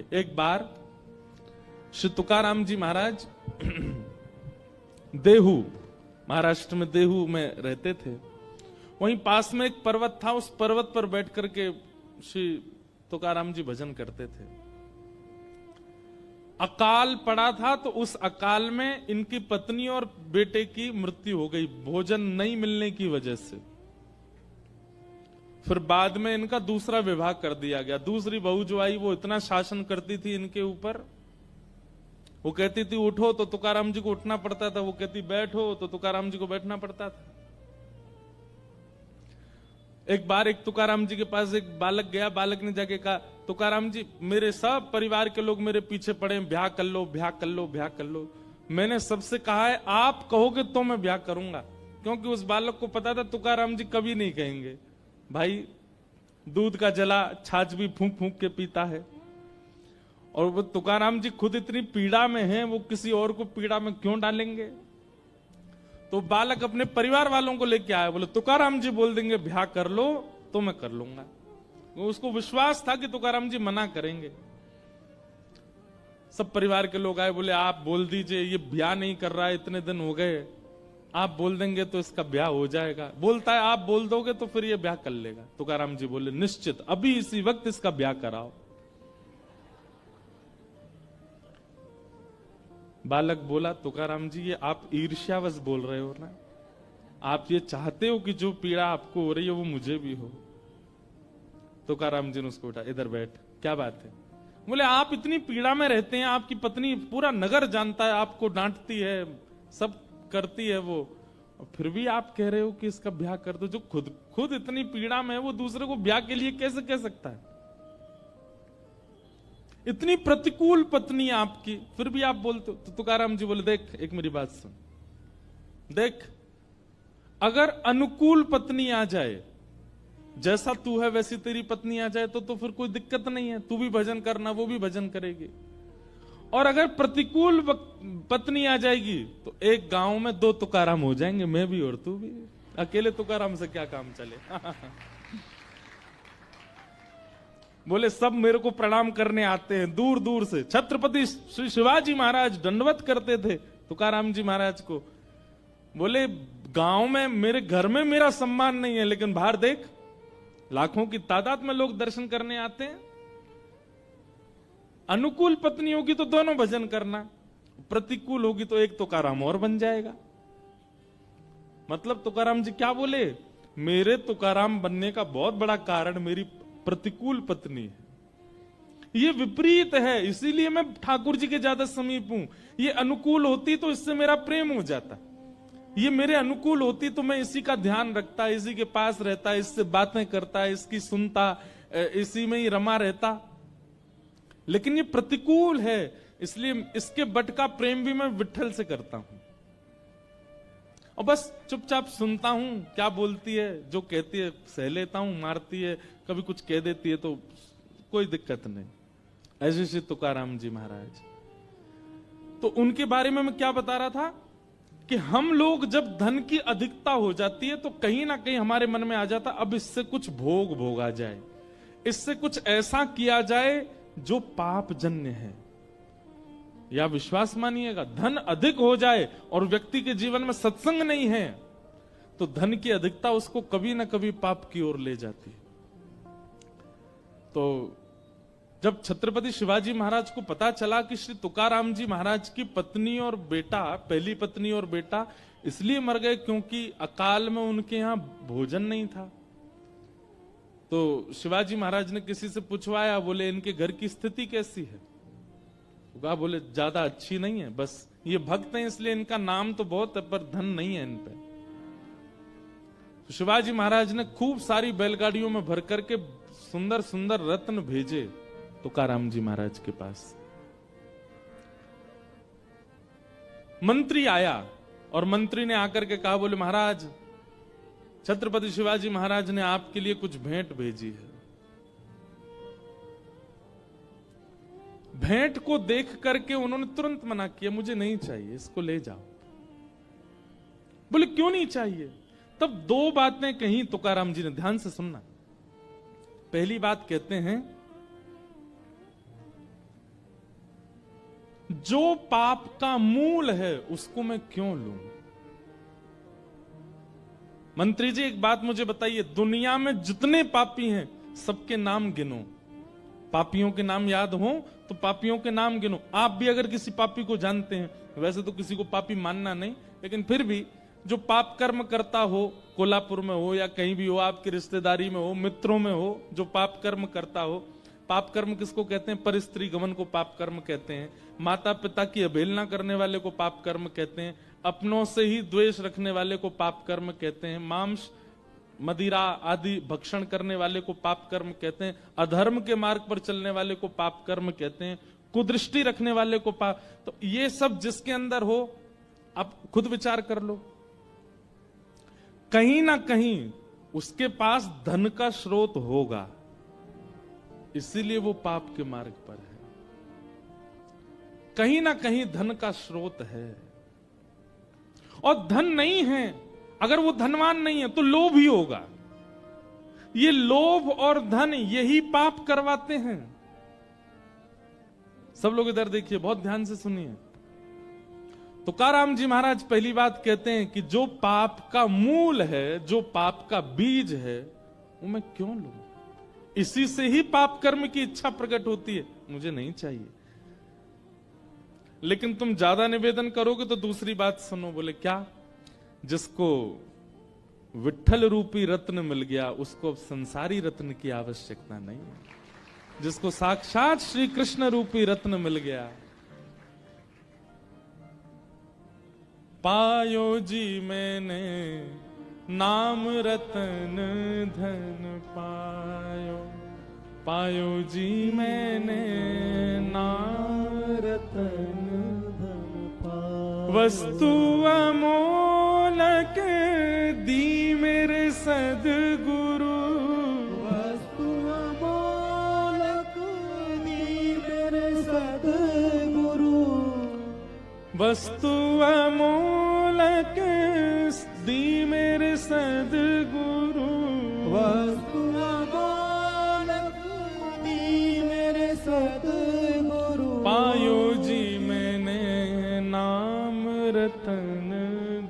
के। एक बार श्री तुकाराम जी महाराज देहू, महाराष्ट्र में देहू में रहते थे। वहीं पास में एक पर्वत था, उस पर्वत पर बैठ करके श्री तुकाराम जी भजन करते थे। अकाल पड़ा था, तो उस अकाल में इनकी पत्नी और बेटे की मृत्यु हो गई, भोजन नहीं मिलने की वजह से। फिर बाद में इनका दूसरा विवाह कर दिया गया। दूसरी बहू जो आई वो इतना शासन करती थी इनके ऊपर, वो कहती थी उठो तो तुकाराम जी को उठना पड़ता था, वो कहती बैठो तो तुकाराम जी को बैठना पड़ता था। एक बार एक तुकाराम जी के पास एक बालक गया, बालक ने जाके कहा तुकाराम जी मेरे सब परिवार के लोग मेरे पीछे पड़े, ब्याह कर लो ब्याह कर लो ब्याह कर लो। मैंने सबसे कहा है आप कहोगे तो मैं ब्याह करूंगा, क्योंकि उस बालक को पता था तुकाराम जी कभी नहीं कहेंगे। भाई दूध का जला छाछ भी फूंक फूंक के पीता है, और वो तुकाराम जी खुद इतनी पीड़ा में हैं, वो किसी और को पीड़ा में क्यों डालेंगे। तो बालक अपने परिवार वालों को लेके आया, बोले तुकाराम जी बोल देंगे ब्याह कर लो तो मैं कर लूंगा। उसको विश्वास था कि तुकाराम जी मना करेंगे। सब परिवार के लोग आए, बोले आप बोल दीजिए, ये ब्याह नहीं कर रहा है, इतने दिन हो गए, आप बोल देंगे तो इसका ब्याह हो जाएगा। बोलता है आप बोल दोगे तो फिर ये ब्याह कर लेगा। तुकाराम जी बोले निश्चित, अभी इसी वक्त इसका ब्याह कराओ। बालक बोला तुकाराम जी ये आप ईर्ष्यावश बोल रहे हो ना, आप ये चाहते हो कि जो पीड़ा आपको हो रही है वो मुझे भी हो। तुकाराम जी ने उसको उठा, इधर बैठ, क्या बात है। बोले आप इतनी पीड़ा में रहते हैं, आपकी पत्नी पूरा नगर जानता है, आपको डांटती है, सब करती है वो, और फिर भी आप कह रहे हो कि इसका ब्याह कर दो। जो खुद इतनी पीड़ा में है वो दूसरे को ब्याह के लिए कैसे कह सकता है। इतनी प्रतिकूल पत्नी आपकी, फिर भी आप बोलते हो। तो तुकाराम जी बोले देख एक मेरी बात सुन, देख अगर अनुकूल पत्नी आ जाए, जैसा तू है वैसी तेरी पत्नी आ जाए तो फिर कोई दिक्कत नहीं है, तू भी भजन करना वो भी भजन करेगी। और अगर प्रतिकूल पत्नी आ जाएगी तो एक गांव में दो तुकाराम हो जाएंगे, मैं भी और तू भी। अकेले तुकाराम से क्या काम चले। बोले सब मेरे को प्रणाम करने आते हैं दूर दूर से। छत्रपति श्री शिवाजी महाराज दंडवत करते थे तुकाराम जी महाराज को। बोले गांव में मेरे घर में मेरा सम्मान नहीं है, लेकिन बाहर देख लाखों की तादाद में लोग दर्शन करने आते हैं। अनुकूल पत्नी होगी तो दोनों भजन करना, प्रतिकूल होगी तो एक तुकाराम और बन जाएगा। मतलब तुकाराम जी क्या बोले, मेरे तुकाराम बनने का बहुत बड़ा कारण मेरी प्रतिकूल पत्नी है। ये विपरीत है, इसीलिए मैं ठाकुर जी के ज्यादा समीप हूं। ये अनुकूल होती तो इससे मेरा प्रेम हो जाता, ये मेरे अनुकूल होती तो मैं इसी का ध्यान रखता, इसी के पास रहता, इससे बातें करता, इसकी सुनता, इसी में ही रमा रहता। लेकिन ये प्रतिकूल है, इसलिए इसके बट का प्रेम भी मैं विट्ठल से करता हूं, और बस चुपचाप सुनता हूं क्या बोलती है, जो कहती है सह लेता हूं, मारती है कभी कुछ कह देती है तो कोई दिक्कत नहीं। ऐसे श्री तुकाराम जी महाराज। तो उनके बारे में मैं क्या बता रहा था कि हम लोग जब धन की अधिकता हो जाती है तो कहीं ना कहीं हमारे मन में आ जाता अब इससे कुछ भोग भोगा जाए, इससे कुछ ऐसा किया जाए जो पाप जन्य है। या विश्वास मानिएगा, धन अधिक हो जाए और व्यक्ति के जीवन में सत्संग नहीं है तो धन की अधिकता उसको कभी ना कभी पाप की ओर ले जाती है। तो जब छत्रपति शिवाजी महाराज को पता चला कि श्री तुकाराम जी महाराज की पत्नी और बेटा, पहली पत्नी और बेटा इसलिए मर गए क्योंकि अकाल में उनके यहां भोजन नहीं था, तो शिवाजी महाराज ने किसी से पूछवाया, बोले इनके घर की स्थिति कैसी है। कहा बोले ज्यादा अच्छी नहीं है, बस ये भक्त हैं इसलिए इनका नाम तो बहुत है पर धन नहीं है इन पे। तो शिवाजी महाराज ने खूब सारी बैलगाड़ियों में भर करके सुंदर सुंदर रत्न भेजे तुकाराम जी महाराज के पास। मंत्री आया और मंत्री ने आकर के कहा, बोले महाराज छत्रपति शिवाजी महाराज ने आपके लिए कुछ भेंट भेजी है। भेंट को देख करके उन्होंने तुरंत मना किया, मुझे नहीं चाहिए, इसको ले जाओ। बोले क्यों नहीं चाहिए। तब दो बातें कही तुकाराम जी ने, ध्यान से सुनना। पहली बात कहते हैं जो पाप का मूल है उसको मैं क्यों लूं? मंत्री जी एक बात मुझे बताइए, दुनिया में जितने पापी हैं सबके नाम गिनो। पापियों के नाम याद हो तो पापियों के नाम गिनो। आप भी अगर किसी पापी को जानते हैं, वैसे तो किसी को पापी मानना नहीं, लेकिन फिर भी जो पाप कर्म करता हो, कोल्हापुर में हो या कहीं भी हो, आपकी रिश्तेदारी में हो, मित्रों में हो, जो पाप कर्म करता हो। पाप कर्म किसको कहते हैं? परस्त्री गमन को पाप कर्म कहते हैं। माता पिता की अवहेलना करने वाले को पाप कर्म कहते हैं। अपनों से ही द्वेष रखने वाले को पाप कर्म कहते हैं। मांस मदिरा आदि भक्षण करने वाले को पाप कर्म कहते हैं। अधर्म के मार्ग पर चलने वाले को पाप कर्म कहते हैं। कुदृष्टि रखने वाले को पाप। तो ये सब जिसके अंदर हो, आप खुद विचार कर लो, कहीं ना कहीं उसके पास धन का स्रोत होगा, इसीलिए वो पाप के मार्ग पर है। कहीं ना कहीं धन का स्रोत है। और धन नहीं है, अगर वो धनवान नहीं है तो लोभ ही होगा। ये लोभ और धन यही पाप करवाते हैं। सब लोग इधर देखिए, बहुत ध्यान से सुनिए। तुकाराम जी महाराज पहली बात कहते हैं कि जो पाप का मूल है, जो पाप का बीज है, वो मैं क्यों लूं? इसी से ही पाप कर्म की इच्छा प्रकट होती है, मुझे नहीं चाहिए। लेकिन तुम ज्यादा निवेदन करोगे तो दूसरी बात सुनो, बोले क्या? जिसको विठ्ठल रूपी रत्न मिल गया उसको अब संसारी रत्न की आवश्यकता नहीं है। जिसको साक्षात श्री कृष्ण रूपी रत्न मिल गया, पायो जी मैंने नाम रतन धन पायो, पायो जी मैंने नाम रतन धन पायो। वस्तु अमोलक दी मेरे सद्गुरु, वस्तु अमोलक दी मेरे सद्गुरु, वस्तु अमोलक दी मेरे सद्गुरु, वस्तु अमोलक दी मेरे सद्गुरु। पायो जी मैंने नाम रतन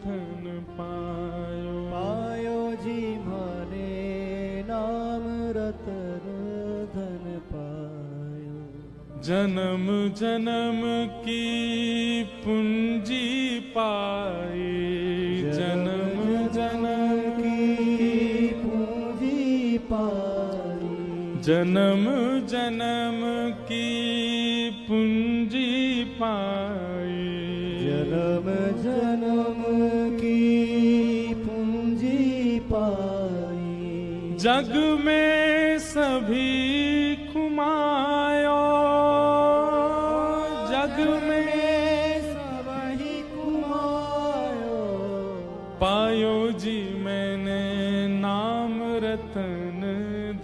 धन पायो, पायो जी माने नाम रतन धन पायो। जन्म जन्म की पूंजी पाई, जन्म जन्म की पूंजी पाई, जन्म जन्म की पूंजी पाई, जन्म जन्म की पूंजी पाई। जग में सभी घुमायो, जग में सबही कुमायो। पायो जी मैंने नाम रतन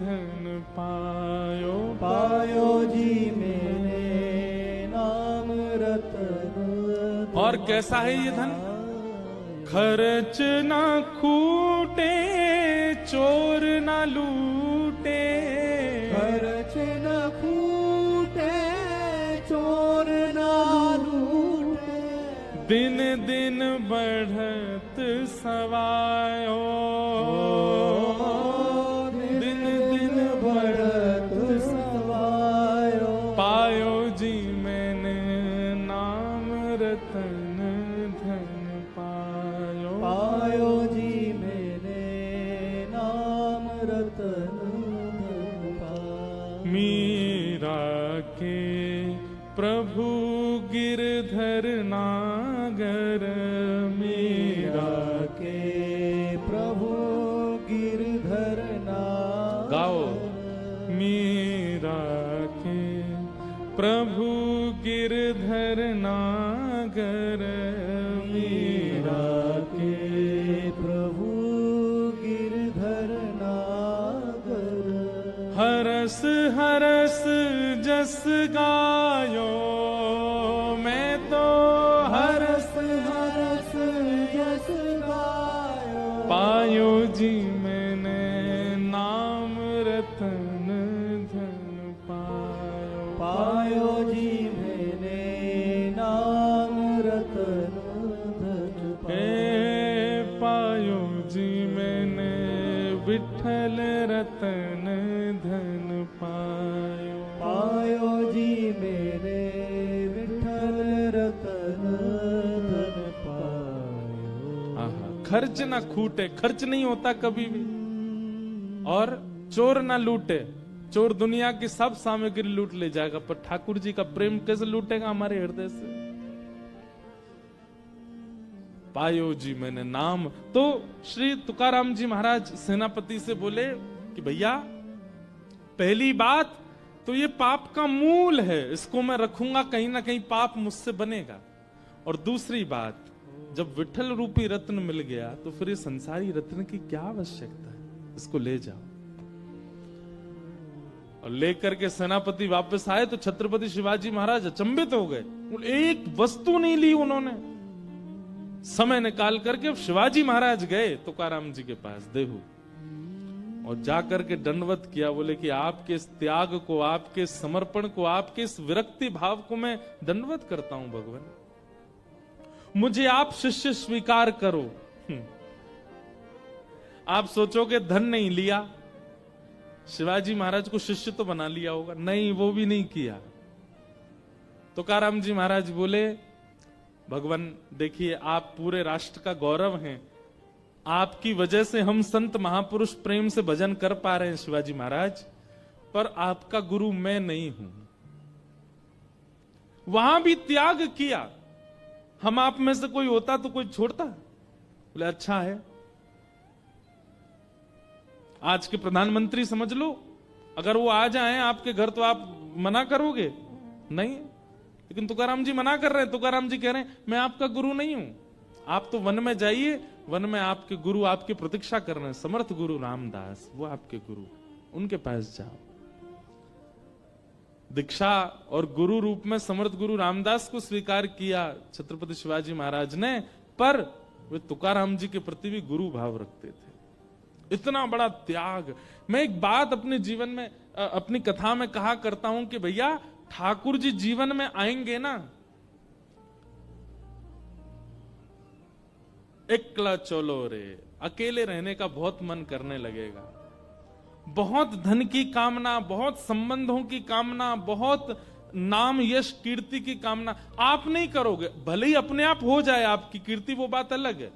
धन पायो, पायो जी मैंने नाम रतन। और कैसा है ये धन? खर्च ना खूटे, चोर ना लूटे, खर्च न फूटे, चोर न लूटे। दिन दिन बढ़त सवायो, दिन दिन बढ़त सवायो। पायो जी मैंने नाम रतन धन पायो, पायो जी मैंने नाम रतन धन पायो। मीरा के प्रभु गिरधर नागर, मीरा के प्रभु गिरधर नागर। गाओ। मीरा के प्रभु गिरधर नागर, मीरा के प्रभु गिरधर नागर। हरस हरस जस गायो, मैं तो हरस हरस यस गायो। पायो जी मैंने नाम रतन धन पायो, पायो जी मैंने खर्च ना खूटे, खर्च नहीं होता कभी भी। और चोर ना लूटे, चोर दुनिया की सब सामग्री लूट ले जाएगा, पर ठाकुर जी का प्रेम कैसे लूटेगा हमारे हृदय से? पायो जी मैंने नाम। तो श्री तुकाराम जी महाराज सेनापति से बोले कि भैया, पहली बात तो ये पाप का मूल है, इसको मैं रखूंगा, कहीं ना कहीं पाप मुझसे बनेगा। और दूसरी बात, जब विठल रूपी रत्न मिल गया तो फिर ये संसारी रत्न की क्या आवश्यकता है, इसको ले जाओ। और लेकर के सेनापति वापस आए तो छत्रपति शिवाजी महाराज अचंभित हो गए। एक वस्तु नहीं ली उन्होंने। समय निकाल करके शिवाजी महाराज गए तुकाराम जी के पास देहू और जाकर के दंडवत किया। बोले कि आपके इस त्याग को, आपके समर्पण को, आपके इस विरक्ति भाव को मैं दंडवत करता हूं भगवान, मुझे आप शिष्य स्वीकार करो। आप सोचोगे धन नहीं लिया, शिवाजी महाराज को शिष्य तो बना लिया होगा, नहीं, वो भी नहीं किया। तुकाराम जी महाराज बोले, भगवान देखिए, आप पूरे राष्ट्र का गौरव हैं, आपकी वजह से हम संत महापुरुष प्रेम से भजन कर पा रहे हैं शिवाजी महाराज, पर आपका गुरु मैं नहीं हूं। वहां भी त्याग किया। हम आप में से कोई होता तो कोई छोड़ता? बोले अच्छा है। आज के प्रधानमंत्री समझ लो, अगर वो आ जाएं आपके घर तो आप मना करोगे? नहीं। लेकिन तुकाराम जी मना कर रहे हैं। तुकाराम जी कह रहे हैं मैं आपका गुरु नहीं हूं, आप तो वन में जाइए, वन में आपके गुरु आपकी प्रतीक्षा कर रहे हैं, समर्थ गुरु रामदास, वो आपके गुरु, उनके पास जाओ। दीक्षा और गुरु रूप में समर्थ गुरु रामदास को स्वीकार किया छत्रपति शिवाजी महाराज ने, पर वे तुकाराम जी के प्रति भी गुरु भाव रखते थे। इतना बड़ा त्याग। मैं एक बात अपने जीवन में, अपनी कथा में कहा करता हूं कि भैया, ठाकुर जी जीवन में आएंगे ना, एकला चलो रे, अकेले रहने का बहुत मन करने लगेगा। बहुत धन की कामना, बहुत संबंधों की कामना, बहुत नाम यश कीर्ति की कामना आप नहीं करोगे। भले ही अपने आप हो जाए आपकी कीर्ति, वो बात अलग है,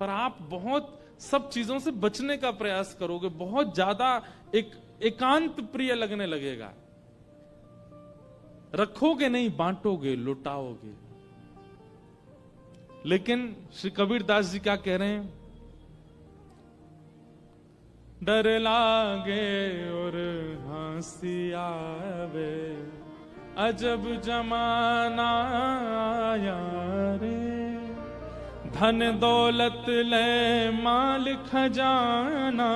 पर आप बहुत सब चीजों से बचने का प्रयास करोगे। बहुत ज्यादा एकांत प्रिय लगने लगेगा। रखोगे नहीं, बांटोगे, लुटाओगे। लेकिन श्री कबीरदास जी क्या कह रहे हैं? डर लागे और हंसी आवे, अजब जमाना आया रे, धन दौलत ले माल खजाना,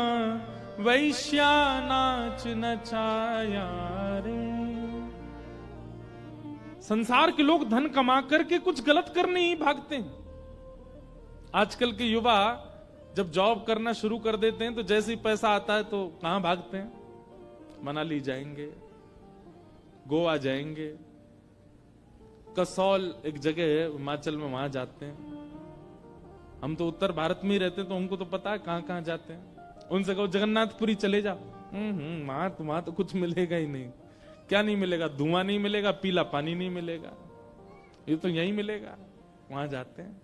वैश्या नाच नचाया रे। संसार के लोग धन कमा करके कुछ गलत करने ही भागते हैं। आजकल के युवा जब जॉब करना शुरू कर देते हैं तो जैसे ही पैसा आता है तो कहां भागते हैं? मनाली जाएंगे, गोवा जाएंगे, कसौल एक जगह है हिमाचल में, वहां जाते हैं। हम तो उत्तर भारत में ही रहते हैं तो हमको तो पता है कहां कहां जाते हैं। उनसे कहो जगन्नाथपुरी चले जाओ, वहां तो कुछ मिलेगा ही नहीं। क्या नहीं मिलेगा? धुआं नहीं मिलेगा, पीला पानी नहीं मिलेगा, ये तो यही मिलेगा। वहां जाते हैं।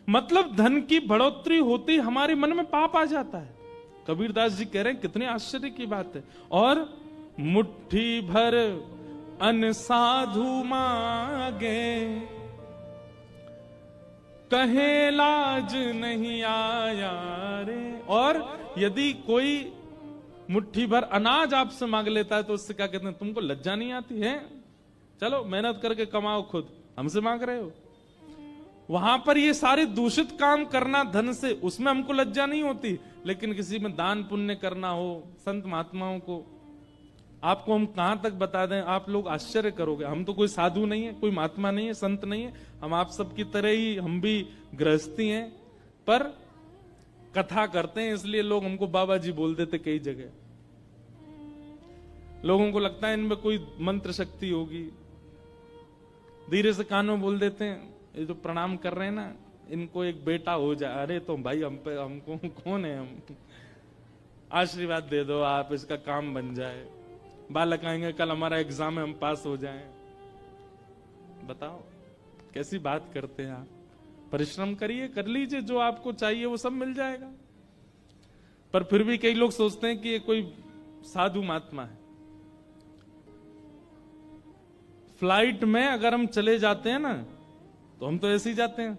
मतलब धन की बढ़ोतरी होती हमारे मन में पाप आ जाता है। कबीरदास जी कह रहे हैं कितने आश्चर्य की बात है। और मुट्ठी भर अन साधु मांगे, कहे लाज नहीं आया रे। और यदि कोई मुट्ठी भर अनाज आपसे मांग लेता है तो उससे क्या कहते हैं? तुमको लज्जा नहीं आती है? चलो मेहनत करके कमाओ, खुद हमसे मांग रहे हो। वहां पर ये सारे दूषित काम करना धन से, उसमें हमको लज्जा नहीं होती। लेकिन किसी में दान पुण्य करना हो, संत महात्माओं को, आपको हम कहां तक बता दें, आप लोग आश्चर्य करोगे। हम तो कोई साधु नहीं है, कोई महात्मा नहीं है, संत नहीं है, हम आप सबकी तरह ही, हम भी गृहस्थी हैं, पर कथा करते हैं इसलिए लोग हमको बाबा जी बोल देते। कई जगह लोगों को लगता है इनमें कोई मंत्र शक्ति होगी, धीरे से कान में बोल देते हैं, ये जो प्रणाम कर रहे हैं ना, इनको एक बेटा हो जाए। अरे तो भाई हम पे, हमको कौन है, हम आशीर्वाद दे दो आप, इसका काम बन जाए। बालक आएंगे, कल हमारा एग्जाम है, हम पास हो जाएं। बताओ कैसी बात करते हैं आप। परिश्रम करिए, कर लीजिए, जो आपको चाहिए वो सब मिल जाएगा। पर फिर भी कई लोग सोचते हैं कि ये कोई साधु महात्मा है। फ्लाइट में अगर हम चले जाते हैं ना, तो हम तो ऐसे ही जाते हैं।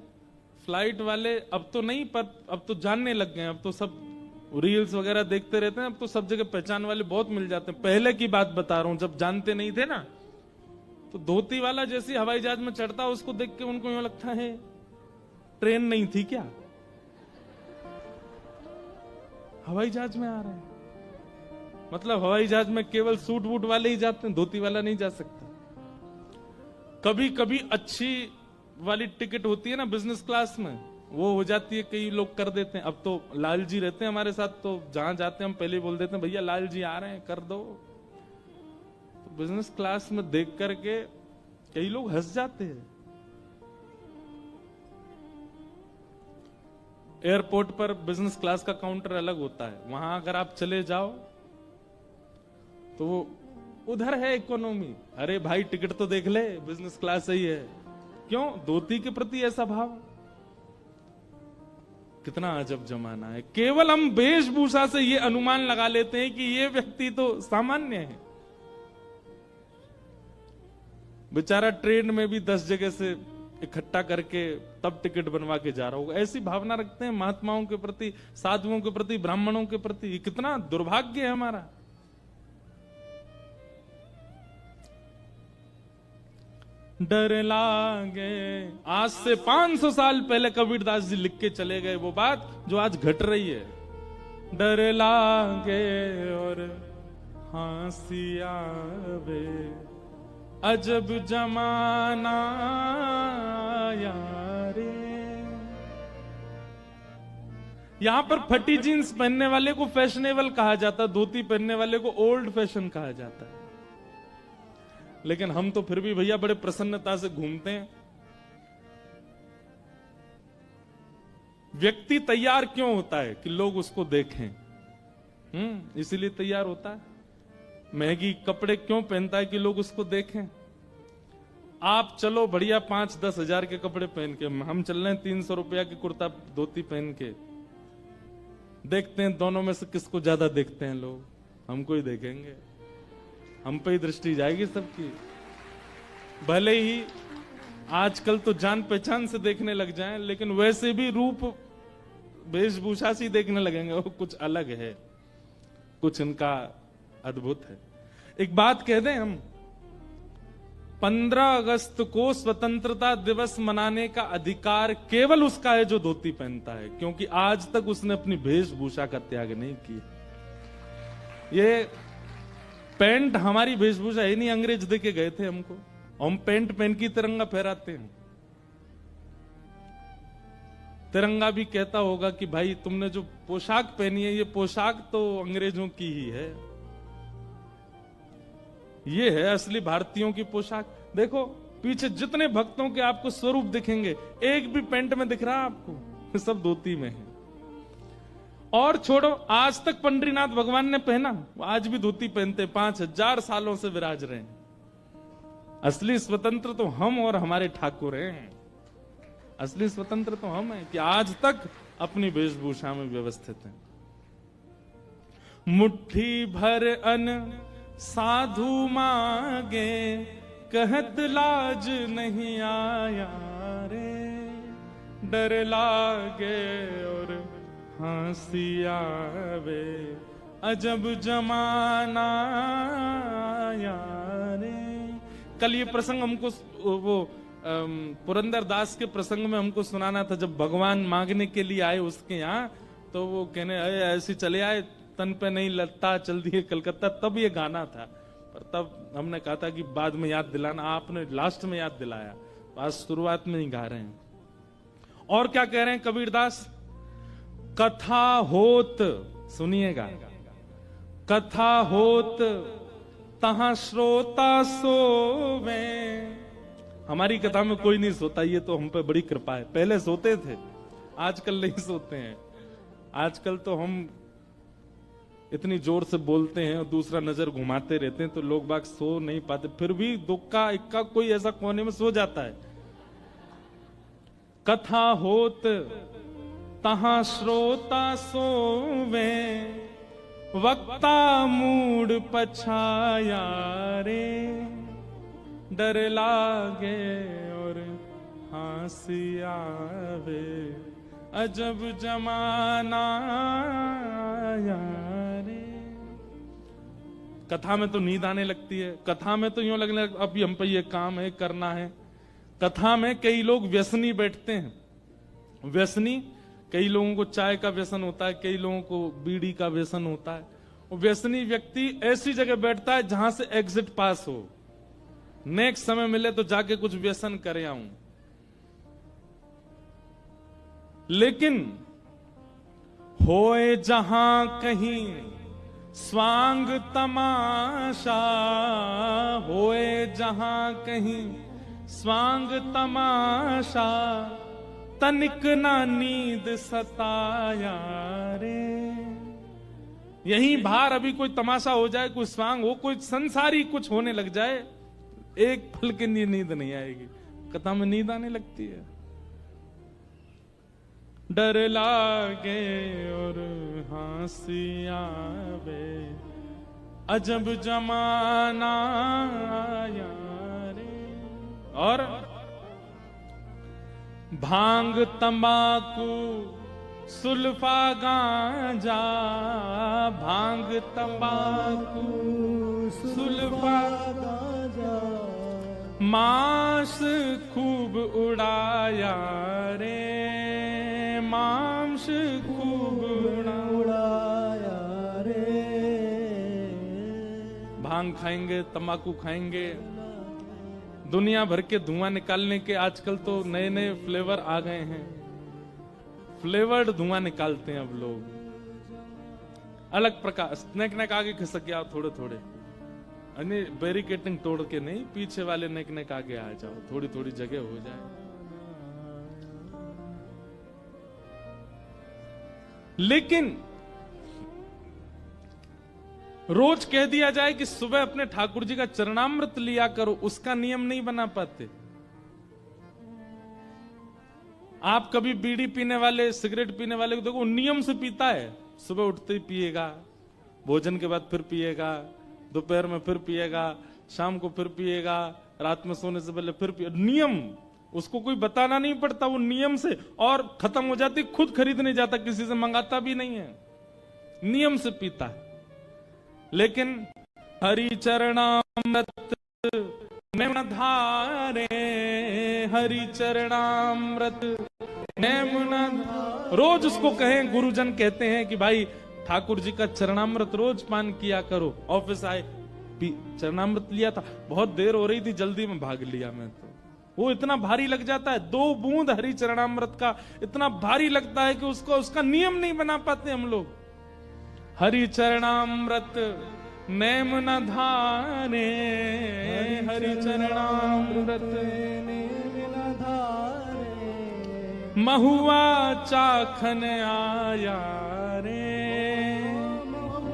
फ्लाइट वाले अब तो नहीं, पर अब तो जानने लग गए हैं, अब तो सब रील्स वगैरह देखते रहते हैं, अब तो सब जगह पहचान वाले बहुत मिल जाते हैं। पहले की बात बता रहा हूं, जब जानते नहीं थे ना, तो धोती वाला जैसे हवाई जहाज में चढ़ता, उसको देख के उनको यूं लगता है ट्रेन नहीं थी क्या, हवाई जहाज में आ रहे हैं। मतलब हवाई जहाज में केवल सूट वूट वाले ही जाते हैं, धोती वाला नहीं जा सकता। कभी कभी अच्छी वाली टिकट होती है ना बिजनेस क्लास में, वो हो जाती है, कई लोग कर देते हैं। अब तो लाल जी रहते हैं हमारे साथ, तो जहां जाते हैं हम पहले बोल देते हैं भैया लाल जी आ रहे हैं, कर दो। तो बिजनेस क्लास में देख करके कई लोग हंस जाते हैं। एयरपोर्ट पर बिजनेस क्लास का काउंटर अलग होता है, वहां अगर आप चले जाओ तो वो उधर है इकोनॉमी। अरे भाई टिकट तो देख ले, बिजनेस क्लास सही है। क्यों? धोती के प्रति ऐसा भाव। कितना अजब जमाना है। केवल हम वेशभूषा से ये अनुमान लगा लेते हैं कि ये व्यक्ति तो सामान्य है। बेचारा ट्रेन में भी 10 जगह से इकट्ठा करके तब टिकट बनवा के जा रहा होगा। ऐसी भावना रखते हैं महात्माओं के प्रति, साधुओं के प्रति, ब्राह्मणों के प्रति। कितना दुर्भाग्य है हमारा। डर लागे, आज से 500 साल पहले कबीरदास जी लिख के चले गए वो बात जो आज घट रही है। डर लागे और हंसी आवे, अजब जमाना यारे। यहां पर फटी जीन्स पहनने वाले को फैशनेबल कहा जाता, धोती पहनने वाले को ओल्ड फैशन कहा जाता है। लेकिन हम तो फिर भी भैया बड़े प्रसन्नता से घूमते हैं। व्यक्ति तैयार क्यों होता है? कि लोग उसको देखें, इसीलिए तैयार होता है। महंगी कपड़े क्यों पहनता है? कि लोग उसको देखें। आप चलो बढ़िया 5-10 हजार के कपड़े पहन के, हम चल रहे हैं 300 रुपया की कुर्ता धोती पहन के। देखते हैं दोनों में से किसको ज्यादा देखते हैं लोग। हमको ही देखेंगे, हम पे ही दृष्टि जाएगी सबकी। भले ही आजकल तो जान पहचान से देखने लग जाएं, लेकिन वैसे भी रूप वेशभूषा से देखने लगेंगे। वो कुछ अलग है, कुछ इनका अद्भुत है। एक बात कह दें हम, 15 अगस्त को स्वतंत्रता दिवस मनाने का अधिकार केवल उसका है जो धोती पहनता है, क्योंकि आज तक उसने अपनी वेशभूषा का त्याग नहीं किया। ये पैंट हमारी वेशभूषा है नहीं, अंग्रेज दे के गए थे हमको। हम पैंट पहन की तिरंगा फहराते हैं। तिरंगा भी कहता होगा कि भाई तुमने जो पोशाक पहनी है, ये पोशाक तो अंग्रेजों की ही है, ये है असली भारतीयों की पोशाक। देखो पीछे जितने भक्तों के आपको स्वरूप दिखेंगे, एक भी पैंट में दिख रहा है आपको? सब धोती में है। और छोड़ो, आज तक पंडरीनाथ भगवान ने पहना, आज भी धोती पहनते, 5000 सालों से विराज रहे हैं। असली स्वतंत्र तो हम और हमारे ठाकुर हैं। असली स्वतंत्र तो हम हैं कि आज तक अपनी वेशभूषा में व्यवस्थित हैं। मुट्ठी भर अन्न साधु मांगे, कहत लाज नहीं आया रे। डर लागे और हंसी आवे, अजब जमाना यारे। कल ये प्रसंग हमको वो पुरंदर दास के प्रसंग में हमको सुनाना था। जब भगवान मांगने के लिए आए उसके यहाँ, तो वो कहने ऐसे चले आए, तन पे नहीं लगता, चल दिए कलकत्ता। तब ये गाना था, पर तब हमने कहा था कि बाद में याद दिलाना। आपने लास्ट में याद दिलाया, आज शुरुआत में ही गा रहे हैं। और क्या कह रहे हैं कबीरदास? कथा होत, सुनिएगा, कथा होत तहां श्रोता सोवे। हमारी कथा में कोई नहीं सोता, ये तो हम पे बड़ी कृपा है। पहले सोते थे, आजकल नहीं सोते हैं। आजकल तो हम इतनी जोर से बोलते हैं और दूसरा नजर घुमाते रहते हैं, तो लोग बाग सो नहीं पाते। फिर भी दुक्का इक्का कोई ऐसा कोने में सो जाता है। कथा होत तहां श्रोता सोवे, वक्ता मूड पछाया रे, डर लागे और हंसी आवे, अजब जमाना आया रे। कथा में तो नींद आने लगती है, कथा में तो यूं लगने लगता अब हम पे ये काम है करना है। कथा में कई लोग व्यसनी बैठते हैं। व्यसनी, कई लोगों को चाय का व्यसन होता है, कई लोगों को बीड़ी का व्यसन होता है। वो व्यसनी व्यक्ति ऐसी जगह बैठता है जहां से एग्जिट पास हो, नेक्स्ट समय मिले तो जाके कुछ व्यसन करे आऊं। लेकिन होए जहां कहीं स्वांग तमाशा, होए जहां कहीं स्वांग तमाशा, तनिक ना नींद सताया रे। यहीं बाहर अभी कोई तमाशा हो जाए, कोई स्वांग हो, कोई संसारी कुछ होने लग जाए, एक पल के लिए नींद नहीं आएगी। कथा में नींद आने लगती है। डर लागे और हंसी आवे, अजब जमाना आया रे। और भांग तंबाकू सुल्फा गांजा, भांग तंबाकू सुल्फा गांजा, मांस खूब उड़ाया रे, मांस खूब उड़ाया रे। भांग खाएंगे, तंबाकू खाएंगे, दुनिया भर के धुआं निकालने के आजकल तो नए नए फ्लेवर आ गए हैं। फ्लेवर्ड धुआं निकालते हैं अब लोग, अलग प्रकार। नेक नेक आगे खिसक गया थोड़े थोड़े, अन्य बैरिकेटिंग तोड़ के नहीं, पीछे वाले नेक नेक आगे आ जाओ, थोड़ी थोड़ी जगह हो जाए। लेकिन रोज कह दिया जाए कि सुबह अपने ठाकुर जी का चरणामृत लिया करो, उसका नियम नहीं बना पाते। आप कभी बीड़ी पीने वाले, सिगरेट पीने वाले को देखो, नियम से पीता है। सुबह उठते ही पिएगा, भोजन के बाद फिर पिएगा, दोपहर में फिर पिएगा, शाम को फिर पिएगा, रात में सोने से पहले फिर पिएगा। नियम, उसको कोई बताना नहीं पड़ता, वो नियम से। और खत्म हो जाती, खुद खरीदने जाता, किसी से मंगाता भी नहीं है, नियम से पीता है। लेकिन हरि चरणामृत नैमन धारे, हरि चरणामृत नैमन, रोज उसको कहें, गुरुजन कहते हैं कि भाई ठाकुर जी का चरणामृत रोज पान किया करो। ऑफिस आए, चरणामृत लिया था, बहुत देर हो रही थी, जल्दी में भाग लिया मैं तो। वो इतना भारी लग जाता है, 2 बूंद हरि चरणामृत का इतना भारी लगता है कि उसका नियम नहीं बना पाते हम लोग। हरि चरणामृत नेम न धारे, हरि चरणामृत नेम न धारे, महुआ चाखन आया रे।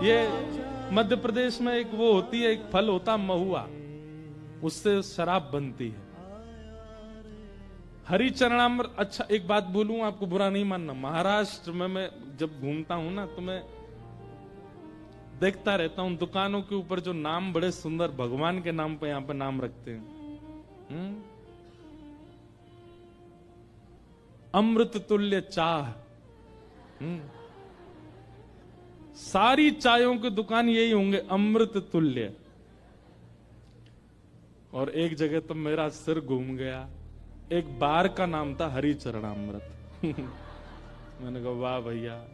ये मध्य प्रदेश में एक वो होती है, एक फल होता महुआ, उससे शराब बनती है। हरि चरणामृत। अच्छा एक बात बोलूं, आपको बुरा नहीं मानना, महाराष्ट्र में मैं जब घूमता हूं ना, तो मैं देखता रहता हूं दुकानों के ऊपर जो नाम बड़े सुंदर भगवान के नाम पे यहाँ पे नाम रखते हैं। अमृत तुल्य चाह। सारी चायों की दुकान यही होंगे, अमृत तुल्य। और एक जगह तो मेरा सिर घूम गया, एक बार का नाम था हरि चरणामृत। मैंने कहा वाह भैया,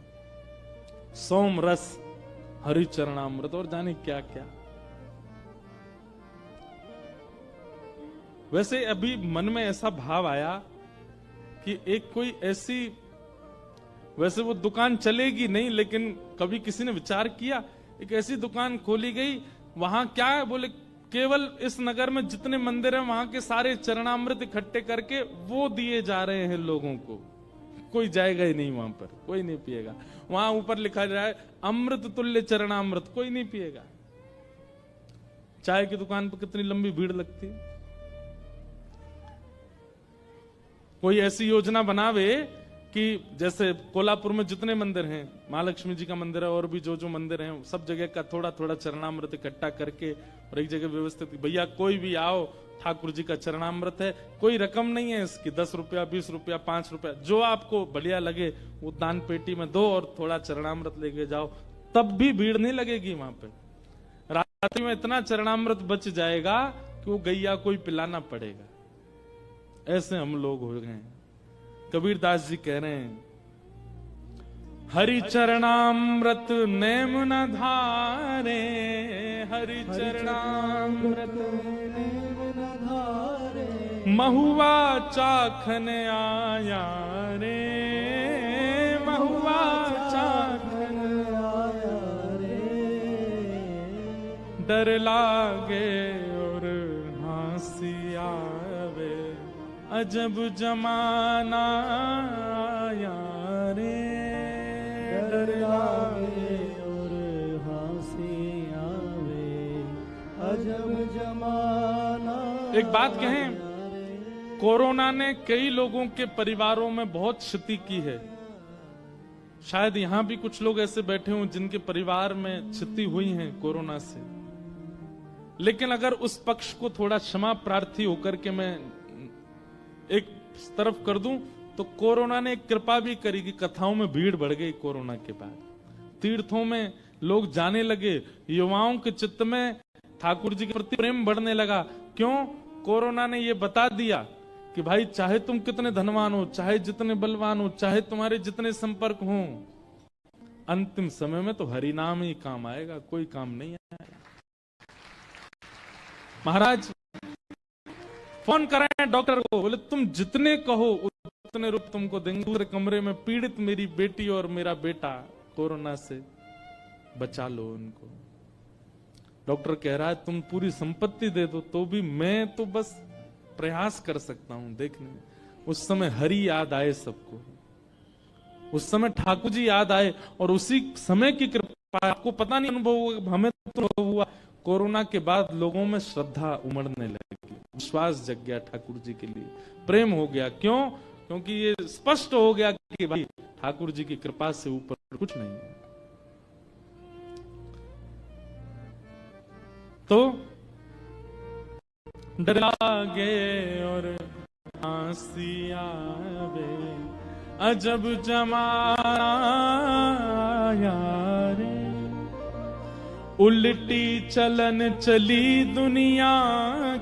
सोम रस, हरि चरणामृत और जाने क्या क्या। वैसे अभी मन में ऐसा भाव आया कि एक कोई ऐसी, वैसे वो दुकान चलेगी नहीं, लेकिन कभी किसी ने विचार किया एक ऐसी दुकान खोली गई, वहां क्या है बोले, केवल इस नगर में जितने मंदिर हैं वहां के सारे चरणामृत इकट्ठे करके वो दिए जा रहे हैं लोगों को। कोई जाएगा ही नहीं वहां पर, कोई नहीं पिएगा। वहां ऊपर लिखा जाए अमृत तुल्य चरणामृत, कोई नहीं पिएगा। चाय की दुकान पर कितनी लंबी भीड़ लगती है। कोई ऐसी योजना बनावे कि जैसे कोल्हापुर में जितने मंदिर हैं, महालक्ष्मी जी का मंदिर है और भी जो जो मंदिर हैं, सब जगह का थोड़ा थोड़ा चरणामृत इकट्ठा करके और एक जगह व्यवस्थित, भैया कोई भी आओ, ठाकुर जी का चरणामृत है, कोई रकम नहीं है इसकी, 10 रुपया 20 रुपया 5 रुपया जो आपको बढ़िया लगे वो दान पेटी में दो और थोड़ा चरणामृत लेके जाओ, तब भी भीड़ नहीं लगेगी वहां पे। रात्रि में इतना चरणामृत बच जाएगा कि वो गैया कोई पिलाना पड़ेगा। ऐसे हम लोग हो गए हैं। कबीरदास जी कह रहे हैं, हरि चरणामृत नेम न धारे, हरि चरणामृत नेम न धारे, महुआ चाखन आया रे, महुआ चाखन आया रे, डर लागे और हंसी आवे, अजब जमाना आया रे, डर लागे और हंसी आवे, अजब जमाना। एक बात कहें, कोरोना ने कई लोगों के परिवारों में बहुत क्षति की है। शायद यहां भी कुछ लोग ऐसे बैठे हों जिनके परिवार में क्षति हुई है कोरोना से, लेकिन अगर उस पक्ष को थोड़ा क्षमा प्रार्थी होकर के मैं एक तरफ कर दूं, तो कोरोना ने एक कृपा भी करी कि कथाओं में भीड़ बढ़ गई। कोरोना के बाद तीर्थों में लोग जाने लगे, युवाओं के चित्त में ठाकुर जी के प्रति प्रेम बढ़ने लगा। क्यों? कोरोना ने ये बता दिया कि भाई चाहे तुम कितने धनवान हो, चाहे जितने बलवान हो, चाहे तुम्हारे जितने संपर्क हो, अंतिम समय में तो हरि नाम ही काम आएगा, कोई काम नहीं आएगा। महाराज फोन कराए डॉक्टर को, बोले तुम जितने कहो उतने रुपए तुमको देंगे। दूसरे कमरे में पीड़ित मेरी बेटी और मेरा बेटा, कोरोना से बचा लो उनको। डॉक्टर कह रहा है तुम पूरी संपत्ति दे दो तो भी मैं तो बस प्रयास कर सकता हूं देखने में। उस समय हरि याद आए सबको, उस समय ठाकुर जी याद आए और उसी समय की कृपा, आपको पता नहीं अनुभव हुआ, हमें तो अनुभव हुआ। कोरोना के बाद लोगों में श्रद्धा उमड़ने लगी, विश्वास जग गया ठाकुर जी के लिए, प्रेम हो गया। क्यों? क्योंकि ये स्पष्ट हो गया कि भाई ठाकुर जी की कृपा से ऊपर कुछ नहीं है। तो डर लागे और हंसी आवे, अजब जमाना रे, उल्टी चलन चली दुनिया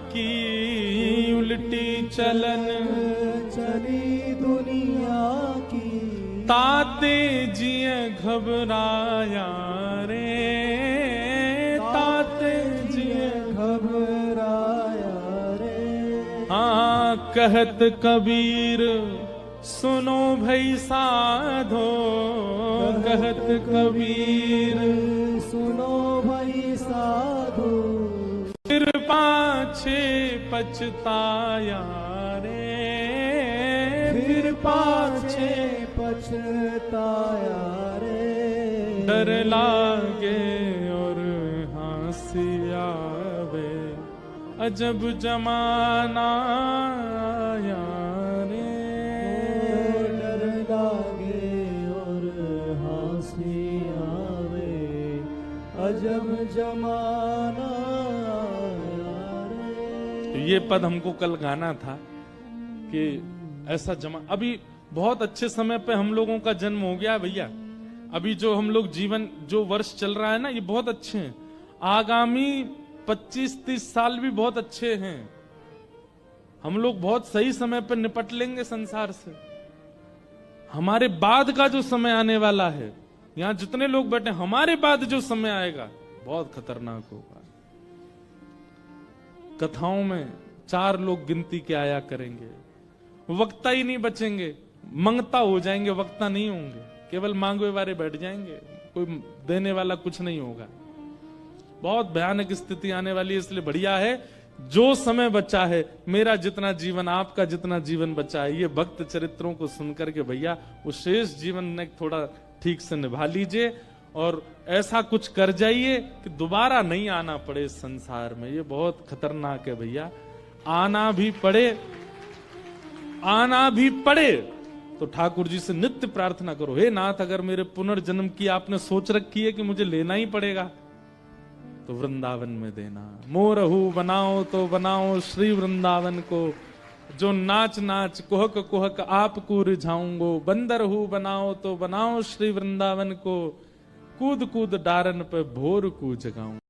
की, उल्टी चलन चली दुनिया की, ताते जिए घबराया रे, ताते जिए घबराया रे। हाँ कहत कबीर सुनो भई साधो, कहत कबीर सुनो भाई साधु, फिर पाछे पछताया रे, फिर पाछे पछताया रे। डर लागे और हंसी आवे, अजब जमाना आया रे। डर लागे और हंसी आवे, अजब जमाना आया रे। ये पद हमको कल गाना था कि ऐसा अभी बहुत अच्छे समय पे हम लोगों का जन्म हो गया भैया। अभी जो हम लोग जीवन, जो वर्ष चल रहा है ना, ये बहुत अच्छे हैं। आगामी 25-30 साल भी बहुत अच्छे हैं। हम लोग बहुत सही समय पे निपट लेंगे संसार से। हमारे बाद का जो समय आने वाला है, यहां जितने लोग बैठे, हमारे बाद जो समय आएगा बहुत खतरनाक होगा। कथाओं में 4 लोग गिनती के आया करेंगे, वक्ता ही नहीं बचेंगे, मंगता हो जाएंगे, वक्ता नहीं होंगे, केवल मांगवे वाले बैठ जाएंगे, कोई देने वाला कुछ नहीं होगा। बहुत भयानक स्थिति आने वाली है। इसलिए बढ़िया है जो समय बचा है, मेरा जितना जीवन, आपका जितना जीवन बचा है, ये भक्त चरित्रों को सुनकर के भैया वो शेष जीवन ने थोड़ा ठीक से निभा लीजिए और ऐसा कुछ कर जाइए कि दोबारा नहीं आना पड़े इस संसार में। ये बहुत खतरनाक है भैया। आना भी पड़े आना भी पड़े तो ठाकुर जी से नित्य प्रार्थना करो, हे नाथ अगर मेरे पुनर्जन्म की आपने सोच रखी है कि मुझे लेना ही पड़ेगा तो वृंदावन में देना। मोरहू बनाओ तो बनाओ श्री वृंदावन को, जो नाच नाच कुहक कुहक आपको रिझाऊंगो। बंदर हूँ बनाओ तो बनाओ श्री वृंदावन को, कूद कूद डारन पे भोर को जगाऊं।